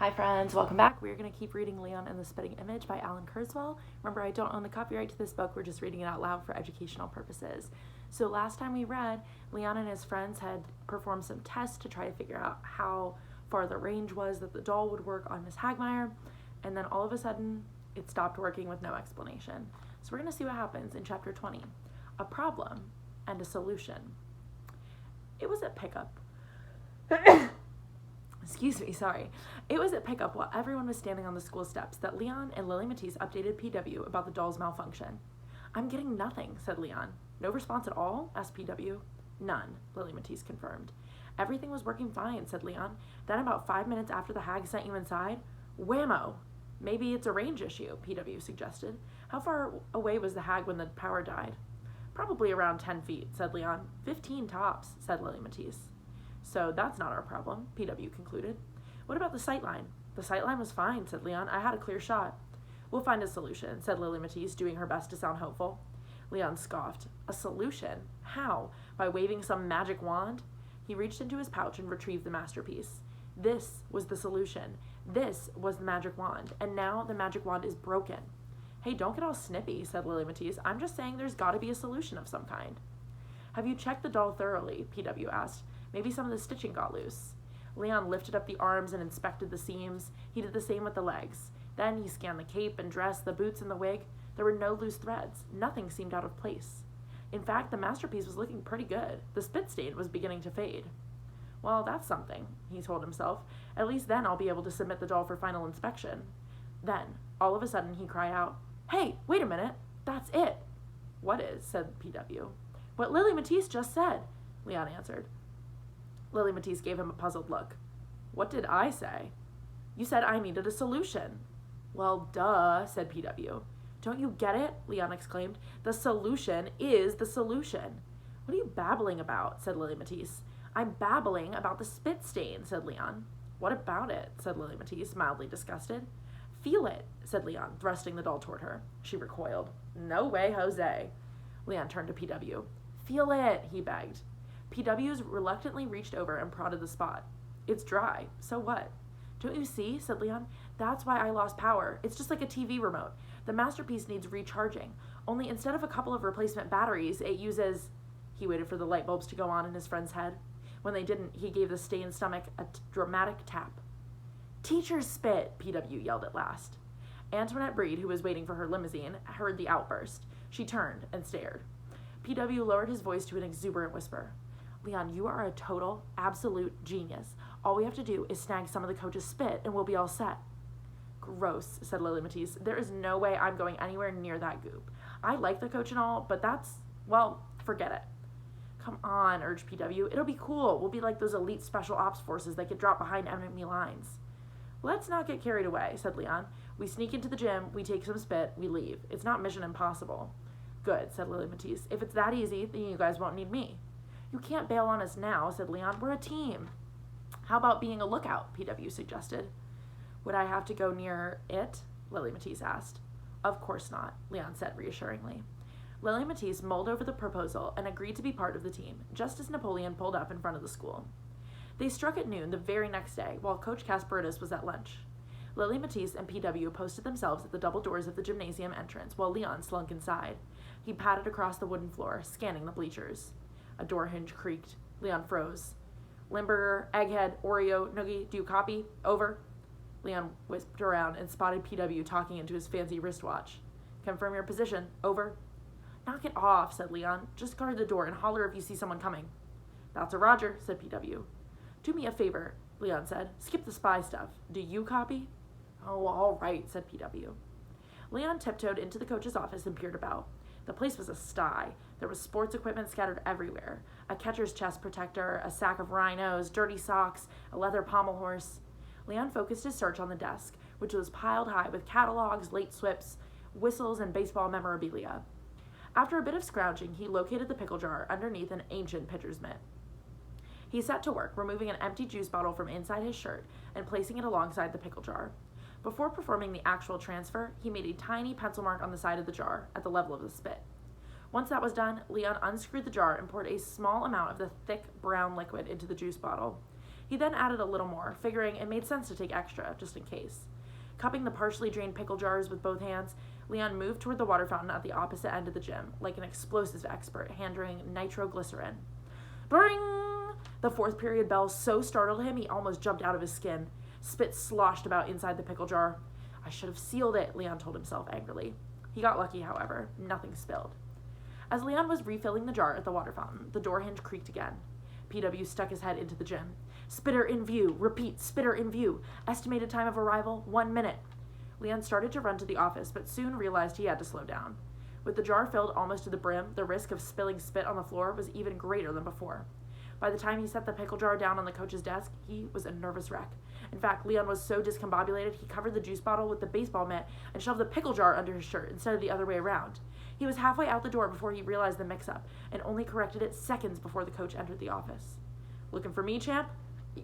Hi friends, welcome back. We're going to keep reading Leon and the Spitting Image by Alan Kurzweil. Remember, I don't own the copyright to this book, we're just reading it out loud for educational purposes. So last time we read, Leon and his friends had performed some tests to try to figure out how far the range was that the doll would work on Miss Hagmeyer, and then all of a sudden, it stopped working with no explanation. So we're going to see what happens in chapter 20. A problem and a solution. It was at pickup. Excuse me, sorry. It was at pickup while everyone was standing on the school steps that Leon and Lily Matisse updated PW about the doll's malfunction. "I'm getting nothing," said Leon. "No response at all?" asked PW. "None," Lily Matisse confirmed. "Everything was working fine," said Leon. "Then about 5 minutes after the hag sent you inside, whammo! Maybe it's a range issue," PW suggested. "How far away was the hag when the power died?" "Probably around 10 feet, said Leon. 15 tops, said Lily Matisse. "So that's not our problem," PW concluded. "What about the sightline?" "The sightline was fine," said Leon. "I had a clear shot." "We'll find a solution," said Lily Matisse, doing her best to sound hopeful. Leon scoffed. "A solution? How? By waving some magic wand?" He reached into his pouch and retrieved the masterpiece. This was the solution. This was the magic wand. And now the magic wand is broken. "Hey, don't get all snippy," said Lily Matisse. "I'm just saying there's got to be a solution of some kind." "Have you checked the doll thoroughly?" PW asked. "Maybe some of the stitching got loose." Leon lifted up the arms and inspected the seams. He did the same with the legs. Then he scanned the cape and dress, the boots and the wig. There were no loose threads. Nothing seemed out of place. In fact, the masterpiece was looking pretty good. The spit stain was beginning to fade. "Well, that's something," he told himself. "At least then I'll be able to submit the doll for final inspection." Then, all of a sudden, he cried out, "Hey, wait a minute. That's it." "What is?" said PW. "What Lily Matisse just said," Leon answered. Lily Matisse gave him a puzzled look. "What did I say?" "You said I needed a solution." "Well, duh," said PW. "Don't you get it?" Leon exclaimed. "The solution is the solution." "What are you babbling about?" said Lily Matisse. "I'm babbling about the spit stain," said Leon. "What about it?" said Lily Matisse, mildly disgusted. "Feel it," said Leon, thrusting the doll toward her. She recoiled. "No way, Jose." Leon turned to PW. "Feel it," he begged. PW's reluctantly reached over and prodded the spot. "It's dry. So what?" "Don't you see?" said Leon. "That's why I lost power. It's just like a TV remote. The masterpiece needs recharging. Only instead of a couple of replacement batteries, it uses..." He waited for the light bulbs to go on in his friend's head. When they didn't, he gave the stained stomach a dramatic tap. "Teacher's spit!" PW yelled at last. Antoinette Breed, who was waiting for her limousine, heard the outburst. She turned and stared. PW lowered his voice to an exuberant whisper. "Leon, you are a total, absolute genius. All we have to do is snag some of the coach's spit and we'll be all set." "Gross," said Lily Matisse. "There is no way I'm going anywhere near that goop. I like the coach and all, but well, forget it." "Come on," urged PW. "It'll be cool. We'll be like those elite special ops forces that get dropped behind enemy lines." "Let's not get carried away," said Leon. "We sneak into the gym, we take some spit, we leave. It's not Mission Impossible." "Good," said Lily Matisse. "If it's that easy, then you guys won't need me." "You can't bail on us now," said Leon. "We're a team." "How about being a lookout?" PW suggested. "Would I have to go near it?" Lily Matisse asked. "Of course not," Leon said reassuringly. Lily Matisse mulled over the proposal and agreed to be part of the team, just as Napoleon pulled up in front of the school. They struck at noon the very next day, while Coach Kasparidis was at lunch. Lily Matisse and PW posted themselves at the double doors of the gymnasium entrance, while Leon slunk inside. He padded across the wooden floor, scanning the bleachers. A door hinge creaked. Leon froze. "Limburger, Egghead, Oreo, Noogie, do you copy? Over." Leon whipped around and spotted PW talking into his fancy wristwatch. "Confirm your position. Over." "Knock it off," said Leon. "Just guard the door and holler if you see someone coming." "That's a Roger," said PW. "Do me a favor," Leon said. "Skip the spy stuff. Do you copy?" "Oh, all right," said PW. Leon tiptoed into the coach's office and peered about. The place was a sty. There was sports equipment scattered everywhere. A catcher's chest protector, a sack of rhinos, dirty socks, a leather pommel horse. Leon focused his search on the desk, which was piled high with catalogs, late swips, whistles, and baseball memorabilia. After a bit of scrounging, he located the pickle jar underneath an ancient pitcher's mitt. He set to work, removing an empty juice bottle from inside his shirt and placing it alongside the pickle jar. Before performing the actual transfer, he made a tiny pencil mark on the side of the jar, at the level of the spit. Once that was done, Leon unscrewed the jar and poured a small amount of the thick brown liquid into the juice bottle. He then added a little more, figuring it made sense to take extra, just in case. Cupping the partially drained pickle jars with both hands, Leon moved toward the water fountain at the opposite end of the gym, like an explosives expert handling nitroglycerin. Bring! The fourth period bell so startled him he almost jumped out of his skin. Spit sloshed about inside the pickle jar. I should have sealed it, Leon told himself angrily. He got lucky, however. Nothing spilled. As Leon was refilling the jar at the water fountain, the door hinge creaked again. PW stuck his head into the gym. Spitter in view. Repeat, spitter in view. Estimated time of arrival, 1 minute. Leon started to run to the office, but soon realized he had to slow down. With the jar filled almost to the brim, the risk of spilling spit on the floor was even greater than before. By the time he set the pickle jar down on the coach's desk, he was a nervous wreck. In fact, Leon was so discombobulated he covered the juice bottle with the baseball mitt and shoved the pickle jar under his shirt instead of the other way around. He was halfway out the door before he realized the mix-up, and only corrected it seconds before the coach entered the office. Looking for me, champ?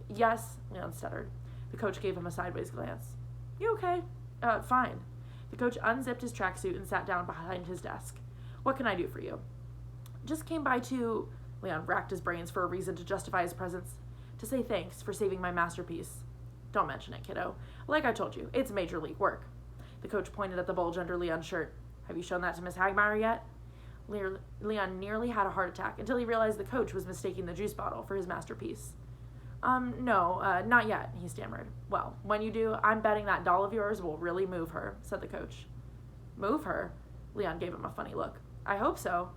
Yes, Leon stuttered. The coach gave him a sideways glance. You okay? Fine. The coach unzipped his tracksuit and sat down behind his desk. What can I do for you? Just came by to... Leon racked his brains for a reason to justify his presence. To say thanks for saving my masterpiece. Don't mention it, kiddo. Like I told you, it's major league work. The coach pointed at the bulge under Leon's shirt. Have you shown that to Miss Hagmeyer yet? Leon nearly had a heart attack until he realized the coach was mistaking the juice bottle for his masterpiece. No, not yet, he stammered. Well, when you do, I'm betting that doll of yours will really move her, said the coach. Move her? Leon gave him a funny look. I hope so.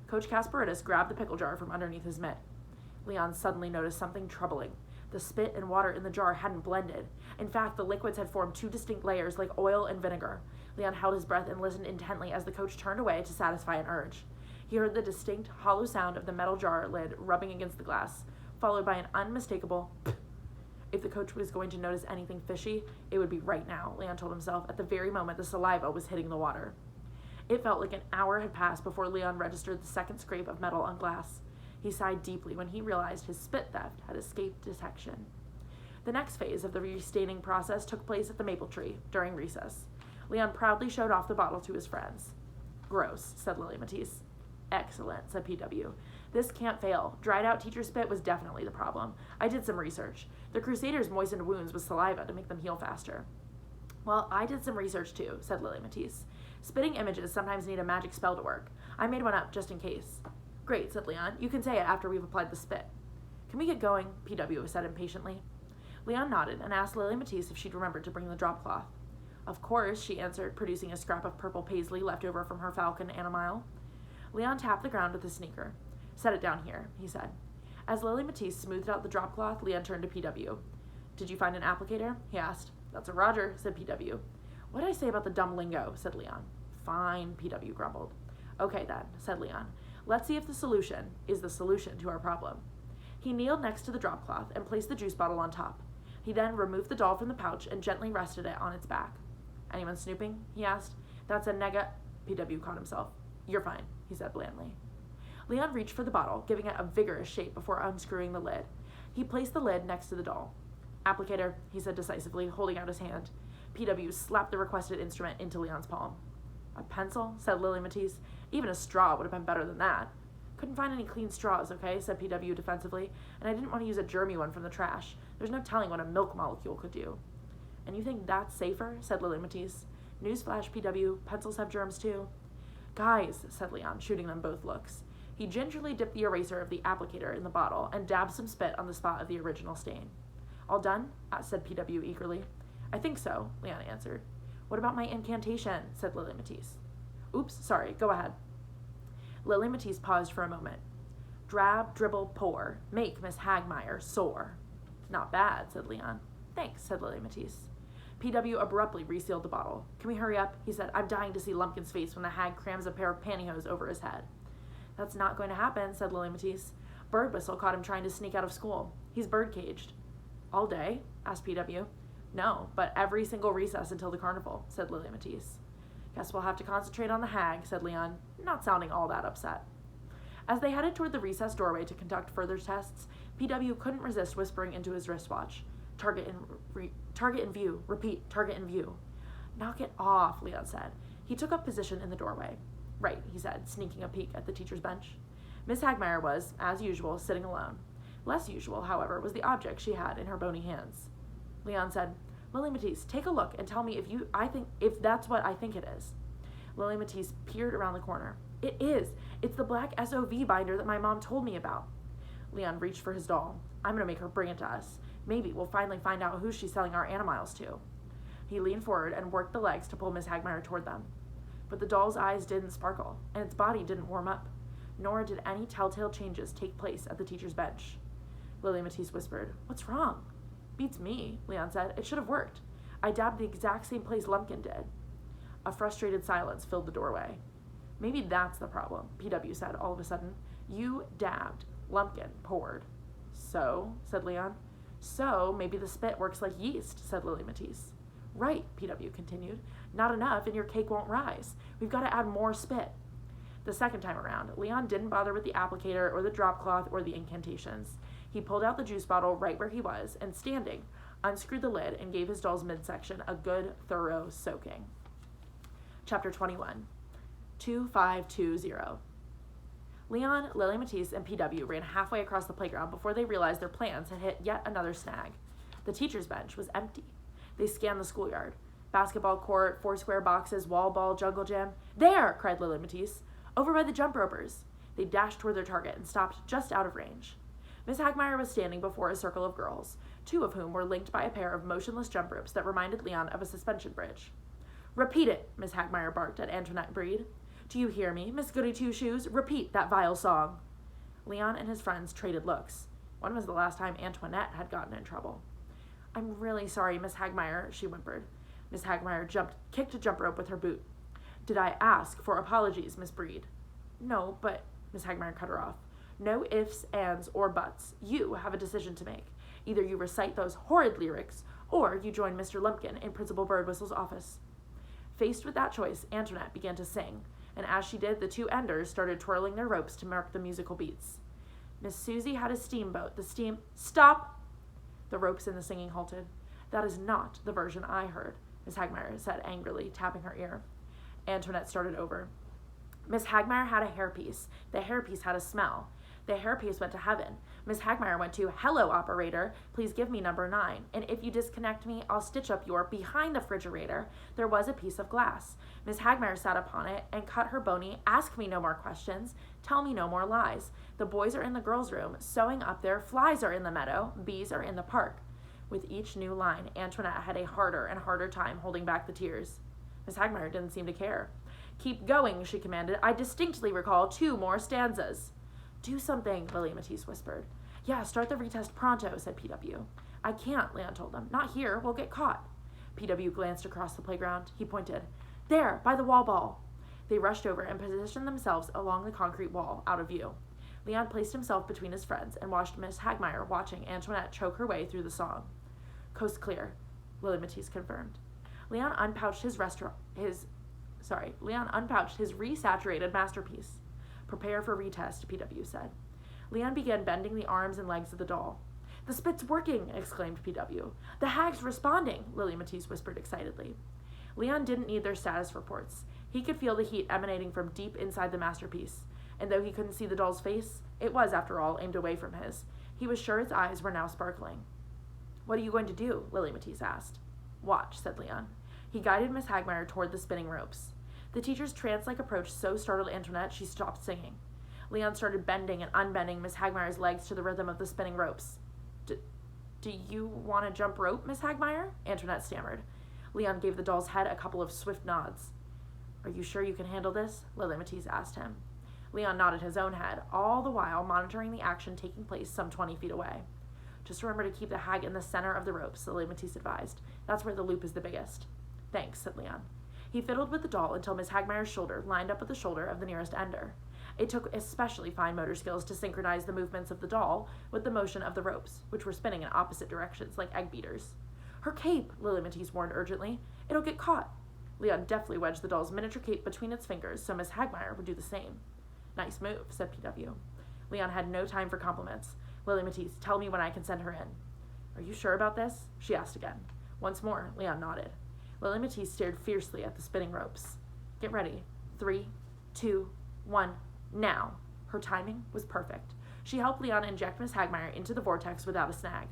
Coach Kasparidis grabbed the pickle jar from underneath his mitt. Leon suddenly noticed something troubling. The spit and water in the jar hadn't blended. In fact, the liquids had formed two distinct layers like oil and vinegar. Leon held his breath and listened intently as the coach turned away to satisfy an urge. He heard the distinct, hollow sound of the metal jar lid rubbing against the glass, followed by an unmistakable pff. If the coach was going to notice anything fishy, it would be right now, Leon told himself, at the very moment the saliva was hitting the water. It felt like an hour had passed before Leon registered the second scrape of metal on glass. He sighed deeply when he realized his spit theft had escaped detection. The next phase of the restaining process took place at the maple tree during recess. Leon proudly showed off the bottle to his friends. Gross, said Lily Matisse. Excellent, said PW. This can't fail. Dried out teacher spit was definitely the problem. I did some research. The Crusaders moistened wounds with saliva to make them heal faster. Well, I did some research too, said Lily Matisse. Spitting images sometimes need a magic spell to work. I made one up just in case. Great, said Leon. You can say it after we've applied the spit. Can we get going? PW said impatiently. Leon nodded and asked Lily Matisse if she'd remembered to bring the drop cloth. Of course, she answered, producing a scrap of purple paisley left over from her falcon animile. Leon tapped the ground with his sneaker. Set it down here, he said. As Lily Matisse smoothed out the drop cloth, Leon turned to PW. Did you find an applicator? He asked. That's a Roger, said PW. What did I say about the dumb lingo? Said Leon. Fine, PW grumbled. Okay then, said Leon. Let's see if the solution is the solution to our problem. He kneeled next to the drop cloth and placed the juice bottle on top. He then removed the doll from the pouch and gently rested it on its back. Anyone snooping? He asked. That's a PW caught himself. You're fine, he said blandly. Leon reached for the bottle, giving it a vigorous shape before unscrewing the lid. He placed the lid next to the doll. Applicator, he said decisively, holding out his hand. PW slapped the requested instrument into Leon's palm. A pencil? Said Lily Matisse. Even a straw would have been better than that. Couldn't find any clean straws, okay, said PW defensively, and I didn't want to use a germy one from the trash. There's no telling what a milk molecule could do. And you think that's safer? Said Lily Matisse. Newsflash, PW, pencils have germs too. Guys, said Leon, shooting them both looks. He gingerly dipped the eraser of the applicator in the bottle and dabbed some spit on the spot of the original stain. All done? Said PW eagerly. I think so, Leon answered. What about my incantation? Said Lily Matisse. Oops, sorry, go ahead. Lily Matisse paused for a moment. Drab, dribble, pour. Make Miss Hagmeyer sore. Not bad, said Leon. Thanks, said Lily Matisse. PW abruptly resealed the bottle. Can we hurry up? He said. I'm dying to see Lumpkin's face when the hag crams a pair of pantyhose over his head. That's not going to happen, said Lily Matisse. Bird Whistle caught him trying to sneak out of school. He's bird-caged. All day? Asked PW. No, but every single recess until the carnival, said Lily Matisse. Guess we'll have to concentrate on the hag, said Leon, not sounding all that upset. As they headed toward the recess doorway to conduct further tests, PW couldn't resist whispering into his wristwatch. Target in view. Repeat, target in view. Knock it off, Leon said. He took up position in the doorway. Right, he said, sneaking a peek at the teacher's bench. Miss Hagmeyer was, as usual, sitting alone. Less usual, however, was the object she had in her bony hands. Leon said, Lily Matisse, take a look and tell me if that's what I think it is. Lily Matisse peered around the corner. It is. It's the black SOV binder that my mom told me about. Leon reached for his doll. I'm going to make her bring it to us. Maybe we'll finally find out who she's selling our animals to. He leaned forward and worked the legs to pull Miss Hagmeyer toward them. But the doll's eyes didn't sparkle, and its body didn't warm up, nor did any telltale changes take place at the teacher's bench. Lily Matisse whispered, What's wrong? Beats me, Leon said. It should have worked. I dabbed the exact same place Lumpkin did. A frustrated silence filled the doorway. Maybe that's the problem, PW said all of a sudden. You dabbed. Lumpkin poured. So, said Leon. So, maybe the spit works like yeast, said Lily Matisse. Right, PW continued. Not enough and your cake won't rise. We've got to add more spit. The second time around, Leon didn't bother with the applicator or the drop cloth or the incantations. He pulled out the juice bottle right where he was and, standing, unscrewed the lid and gave his doll's midsection a good, thorough soaking. Chapter 21. 2520. Leon, Lily Matisse, and PW ran halfway across the playground before they realized their plans had hit yet another snag. The teacher's bench was empty. They scanned the schoolyard. Basketball court, 4 square boxes, wall ball, jungle gym. There! Cried Lily Matisse. Over by the jump ropers. They dashed toward their target and stopped just out of range. Miss Hagmeyer was standing before a circle of girls, 2 of whom were linked by a pair of motionless jump ropes that reminded Leon of a suspension bridge. Repeat it, Miss Hagmeyer barked at Antoinette Breed. Do you hear me, Miss Goody Two-Shoes? Repeat that vile song. Leon and his friends traded looks. When was the last time Antoinette had gotten in trouble? I'm really sorry, Miss Hagmeyer, she whimpered. Miss Hagmeyer kicked a jump rope with her boot. Did I ask for apologies, Miss Breed? No, but, Miss Hagmeyer cut her off. No ifs, ands, or buts. You have a decision to make. Either you recite those horrid lyrics, or you join Mr. Lumpkin in Principal Birdwhistle's office. Faced with that choice, Antoinette began to sing, and as she did, the 2 enders started twirling their ropes to mark the musical beats. Miss Susie had a steamboat. Stop! The ropes in the singing halted. That is not the version I heard, Miss Hagmeyer said angrily, tapping her ear. Antoinette started over. Miss Hagmeyer had a hairpiece. The hairpiece had a smell. The hairpiece went to heaven. Miss Hagmeyer went to, Hello, operator. Please give me number 9. And if you disconnect me, I'll stitch up your behind the refrigerator. There was a piece of glass. Miss Hagmeyer sat upon it and cut her bony, Ask me no more questions. Tell me no more lies. The boys are in the girls' room, sewing up there. Flies are in the meadow. Bees are in the park. With each new line, Antoinette had a harder and harder time holding back the tears. Miss Hagmeyer didn't seem to care. Keep going, she commanded. I distinctly recall 2 more stanzas. Do something, Lily Matisse whispered. Yeah, start the retest pronto, said PW. I can't, Leon told them. Not here, we'll get caught. PW glanced across the playground. He pointed. There, by the wall ball. They rushed over and positioned themselves along the concrete wall, out of view. Leon placed himself between his friends and watched Miss Hagmeyer watching Antoinette choke her way through the song. Coast clear, Lily Matisse confirmed. Leon unpouched his resaturated masterpiece. Prepare for retest, PW said. Leon began bending the arms and legs of the doll. The spit's working, exclaimed PW. The hag's responding, Lily Matisse whispered excitedly. Leon didn't need their status reports. He could feel the heat emanating from deep inside the masterpiece, and though he couldn't see the doll's face, it was, after all, aimed away from his. He was sure its eyes were now sparkling. What are you going to do? Lily Matisse asked. Watch, said Leon. He guided Miss Hagmeyer toward the spinning ropes. The teacher's trance-like approach so startled Antoinette she stopped singing. Leon started bending and unbending Miss Hagmeyer's legs to the rhythm of the spinning ropes. Do you want to jump rope, Miss Hagmeyer? Antoinette stammered. Leon gave the doll's head a couple of swift nods. Are you sure you can handle this? Lily Matisse asked him. Leon nodded his own head, all the while monitoring the action taking place some 20 feet away. Just remember to keep the hag in the center of the ropes, Lily Matisse advised. That's where the loop is the biggest. Thanks, said Leon. He fiddled with the doll until Miss Hagmeyer's shoulder lined up with the shoulder of the nearest ender. It took especially fine motor skills to synchronize the movements of the doll with the motion of the ropes, which were spinning in opposite directions like egg beaters. Her cape, Lily Matisse warned urgently. It'll get caught. Leon deftly wedged the doll's miniature cape between its fingers so Miss Hagmeyer would do the same. Nice move, said PW. Leon had no time for compliments. Lily Matisse, tell me when I can send her in. Are you sure about this? She asked again. Once more, Leon nodded. Lily Matisse stared fiercely at the spinning ropes. Get ready. 3, 2, 1, now. Her timing was perfect. She helped Leon inject Miss Hagmaier into the vortex without a snag.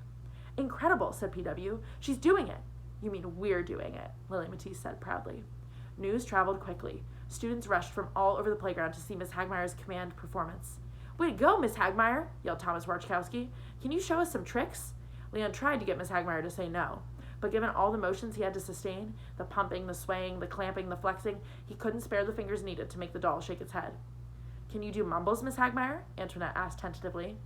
Incredible, said PW. She's doing it. You mean we're doing it, Lily Matisse said proudly. News traveled quickly. Students rushed from all over the playground to see Miss Hagmaier's command performance. Way to go, Miss Hagmaier, yelled Thomas Warchkowski. Can you show us some tricks? Leon tried to get Miss Hagmaier to say no, but given all the motions he had to sustain, the pumping, the swaying, the clamping, the flexing, he couldn't spare the fingers needed to make the doll shake its head. Can you do mumbles, Miss Hagmaier? Antoinette asked tentatively.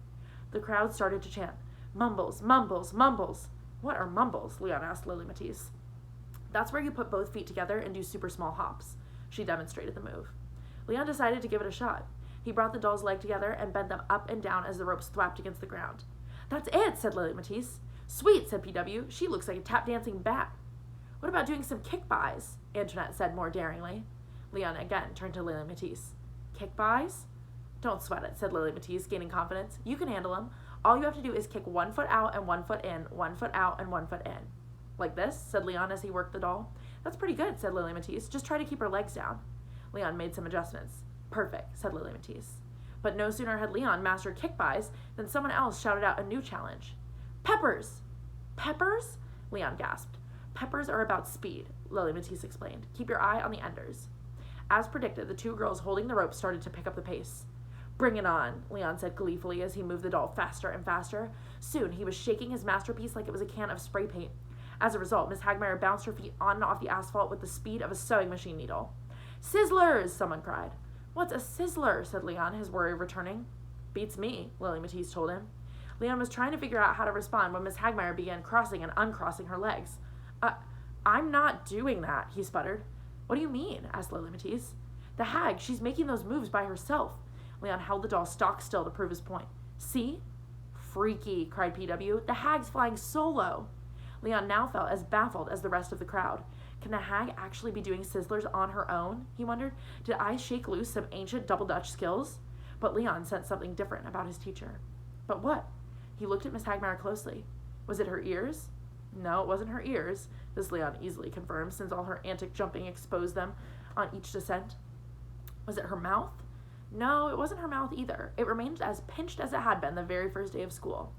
The crowd started to chant, Mumbles, mumbles, mumbles. What are mumbles? Leon asked Lily Matisse. That's where you put both feet together and do super small hops. She demonstrated the move. Leon decided to give it a shot. He brought the doll's leg together and bent them up and down as the ropes thwapped against the ground. That's it, said Lily Matisse. Sweet, said PW. She looks like a tap-dancing bat. What about doing some kick-bys? Antoinette said more daringly. Leon again turned to Lily Matisse. Kick-bys? Don't sweat it, said Lily Matisse, gaining confidence. You can handle them. All you have to do is kick 1 foot out and 1 foot in, 1 foot out and 1 foot in. Like this, said Leon as he worked the doll. That's pretty good, said Lily Matisse. Just try to keep her legs down. Leon made some adjustments. Perfect, said Lily Matisse. But no sooner had Leon mastered kick-bys than someone else shouted out a new challenge. Peppers! Peppers? Leon gasped. Peppers are about speed, Lily Matisse explained. Keep your eye on the enders. As predicted, the two girls holding the rope started to pick up the pace. Bring it on, Leon said gleefully as he moved the doll faster and faster. Soon, he was shaking his masterpiece like it was a can of spray paint. As a result, Miss Hagmaier bounced her feet on and off the asphalt with the speed of a sewing machine needle. Sizzlers! Someone cried. What's a sizzler? Said Leon, his worry returning. Beats me, Lily Matisse told him. Leon was trying to figure out how to respond when Miss Hagmaier began crossing and uncrossing her legs. I'm not doing that, he sputtered. What do you mean? Asked Lily Matisse. The hag, she's making those moves by herself. Leon held the doll stock still to prove his point. See? Freaky, cried PW. The hag's flying solo. Leon now felt as baffled as the rest of the crowd. Can the hag actually be doing sizzlers on her own? He wondered. Did I shake loose some ancient double Dutch skills? But Leon sensed something different about his teacher. But what? He looked at Miss Hagmaier closely. Was it her ears? No, it wasn't her ears, this Leon easily confirmed, since all her antic jumping exposed them on each descent. Was it her mouth? No, it wasn't her mouth either. It remained as pinched as it had been the very first day of school.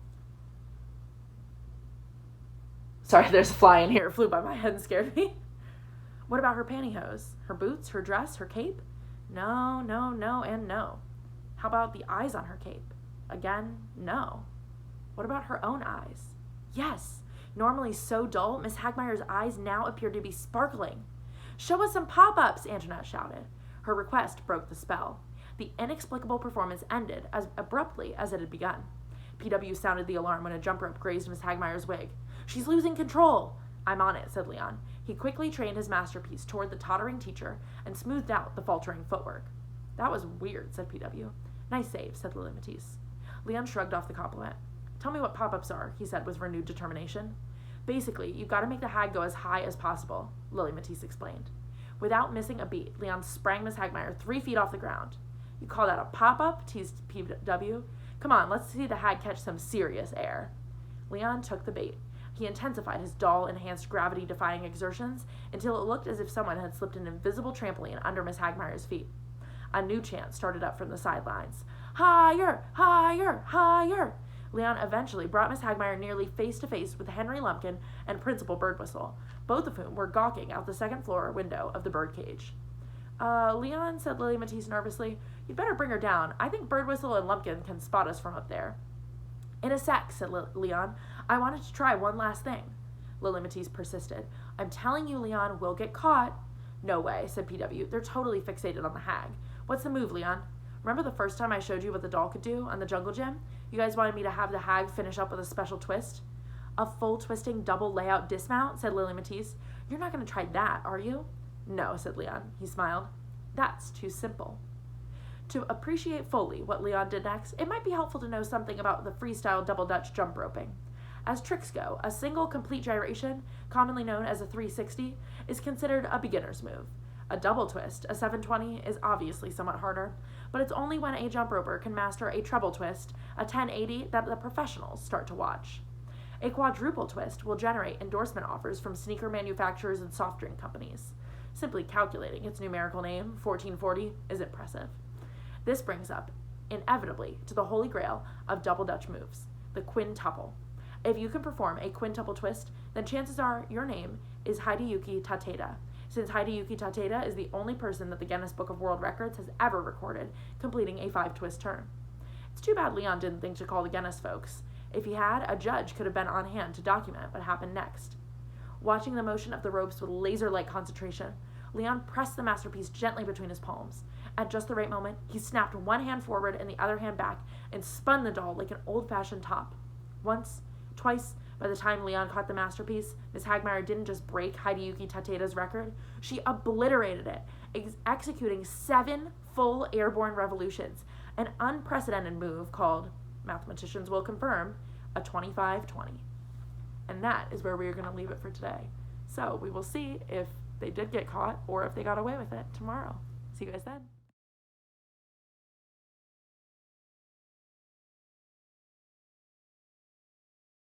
Sorry, there's a fly in here. It flew by my head and scared me. What about her pantyhose? Her boots? Her dress? Her cape? No, no, no, and no. How about the eyes on her cape? Again, no. What about her own eyes? Yes. Normally so dull, Miss Hagmaier's eyes now appeared to be sparkling. Show us some pop-ups, Antoinette shouted. Her request broke the spell. The inexplicable performance ended as abruptly as it had begun. PW sounded the alarm when a jump rope grazed Miss Hagmaier's wig. She's losing control. I'm on it, said Leon. He quickly trained his masterpiece toward the tottering teacher and smoothed out the faltering footwork. That was weird, said PW. Nice save, said Lily Matisse. Leon shrugged off the compliment. Tell me what pop-ups are, he said with renewed determination. Basically, you've got to make the hag go as high as possible, Lily Matisse explained. Without missing a beat, Leon sprang Miss Hagmaier 3 feet off the ground. You call that a pop-up? Teased PW. Come on, let's see the hag catch some serious air. Leon took the bait. He intensified his doll-enhanced gravity-defying exertions until it looked as if someone had slipped an invisible trampoline under Miss Hagmaier's feet. A new chant started up from the sidelines. Higher! Higher! Higher! Leon eventually brought Miss Hagmaier nearly face-to-face with Henry Lumpkin and Principal Birdwhistle, both of whom were gawking out the second-floor window of the birdcage. Leon, said Lily Matisse nervously, you'd better bring her down. I think Birdwhistle and Lumpkin can spot us from up there. In a sec, said Leon. I wanted to try one last thing. Lily Matisse persisted. I'm telling you, Leon, we'll get caught. No way, said PW. They're totally fixated on the hag. What's the move, Leon? Remember the first time I showed you what the doll could do on the jungle gym? You guys wanted me to have the hag finish up with a special twist? A full twisting double layout dismount, said Lily Matisse. You're not going to try that, are you? No, said Leon. He smiled. That's too simple. To appreciate fully what Leon did next, it might be helpful to know something about the freestyle double Dutch jump roping. As tricks go, a single complete gyration, commonly known as a 360, is considered a beginner's move. A double twist, a 720, is obviously somewhat harder, but it's only when a jump roper can master a treble twist, a 1080, that the professionals start to watch. A quadruple twist will generate endorsement offers from sneaker manufacturers and soft drink companies. Simply calculating its numerical name, 1440, is impressive. This brings up inevitably, to the holy grail of double Dutch moves, the quintuple. If you can perform a quintuple twist, then chances are your name is Hideyuki Tateda, since Hideyuki Tateda is the only person that the Guinness Book of World Records has ever recorded completing a 5-twist turn. It's too bad Leon didn't think to call the Guinness folks. If he had, a judge could have been on hand to document what happened next. Watching the motion of the ropes with laser-like concentration, Leon pressed the masterpiece gently between his palms. At just the right moment, he snapped one hand forward and the other hand back and spun the doll like an old-fashioned top. Once, twice, by the time Leon caught the masterpiece, Miss Hagmeyer didn't just break Hideyuki Tateda's record, she obliterated it, executing 7 full airborne revolutions, an unprecedented move called, mathematicians will confirm, a 25-20. And that is where we are going to leave it for today. So we will see if they did get caught or if they got away with it tomorrow. See you guys then.